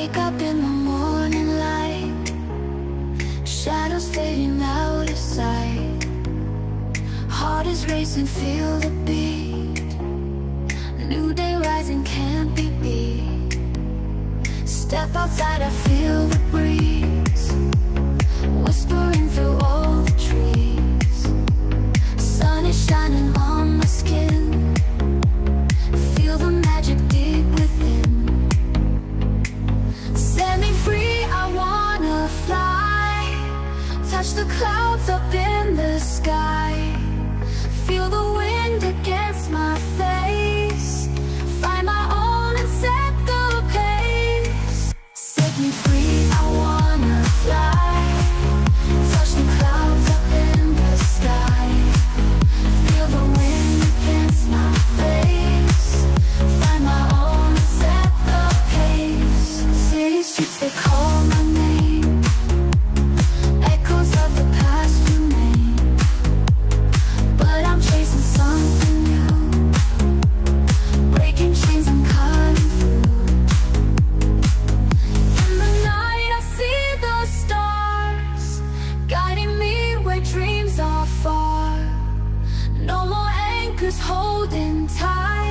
Wake up in the morning light, shadows fading out of sight. Heart is racing, feel the beat. New day rising, can't be beat. Step outside, I feel the breeze whispering through all the trees. Sun is shining on my skin, feel the magic deep within. Set me free, I wanna fly. Touch the clouds up in the sky. Feel the wind against my face. Find my own and set the pace. Set me free, I wanna fly. Touch the clouds up in the sky. Feel the wind against my face. Find my own and set the pace. City streets, they call my name. Echoes of the past remain, but I'm chasing something new. Breaking chains, I'm cutting through. In the night I see the stars, guiding me where dreams are far. No more anchors holding tight.